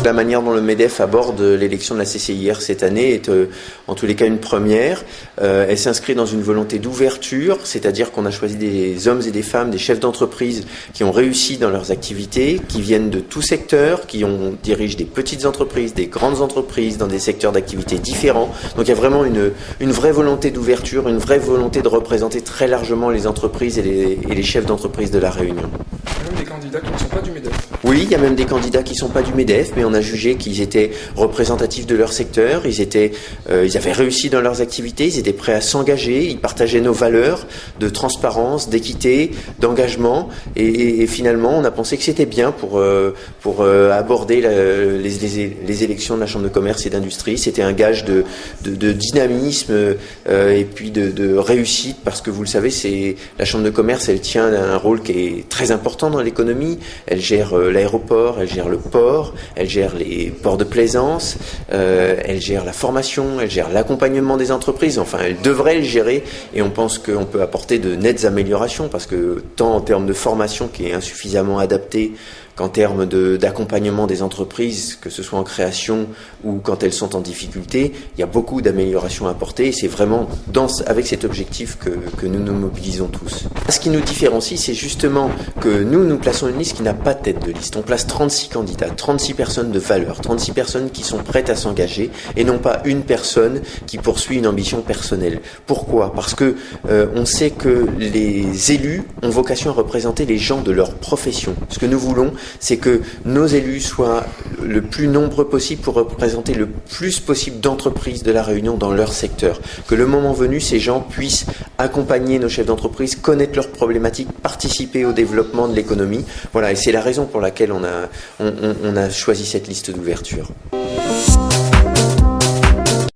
La manière dont le MEDEF aborde l'élection de la CCIR cette année est en tous les cas une première. Elle s'inscrit dans une volonté d'ouverture, c'est-à-dire qu'on a choisi des hommes et des femmes, des chefs d'entreprise qui ont réussi dans leurs activités, qui viennent de tout secteur, dirigent des petites entreprises, des grandes entreprises, dans des secteurs d'activité différents. Donc il y a vraiment une vraie volonté d'ouverture, une vraie volonté de représenter très largement les entreprises et les chefs d'entreprise de la Réunion. Il y a même des candidats qui ne sont pas du MEDEF. Oui, il y a même des candidats qui ne sont pas du MEDEF, mais on a jugé qu'ils étaient représentatifs de leur secteur, ils avaient réussi dans leurs activités, ils étaient prêts à s'engager, ils partageaient nos valeurs de transparence, d'équité, d'engagement, et finalement on a pensé que c'était bien pour aborder les élections de la Chambre de commerce et d'industrie. C'était un gage de dynamisme et puis de réussite, parce que vous le savez, la Chambre de commerce, elle tient un rôle qui est très important dans l'économie. Elle gère l'aéroport, elle gère le port, elle gère les ports de plaisance, elle gère la formation, elle gère l'accompagnement des entreprises. Enfin, elle devrait le gérer, et on pense qu'on peut apporter de nettes améliorations, parce que tant en termes de formation qui est insuffisamment adaptée, qu'en termes d'accompagnement des entreprises, que ce soit en création ou quand elles sont en difficulté, il y a beaucoup d'améliorations à apporter, et c'est vraiment avec cet objectif que nous nous mobilisons tous. Ce qui nous différencie, c'est justement que nous plaçons une liste qui n'a pas de tête de liste. On place 36 candidats, 36 personnes de valeur, 36 personnes qui sont prêtes à s'engager, et non pas une personne qui poursuit une ambition personnelle. Pourquoi ? Parce que on sait que les élus ont vocation à représenter les gens de leur profession. Ce que nous voulons, c'est que nos élus soient le plus nombreux possible pour représenter le plus possible d'entreprises de la Réunion dans leur secteur. Que le moment venu, ces gens puissent accompagner nos chefs d'entreprise, connaître leurs problématiques, participer au développement de l'économie. Voilà, et c'est la raison pour laquelle on a choisi cette liste d'ouverture.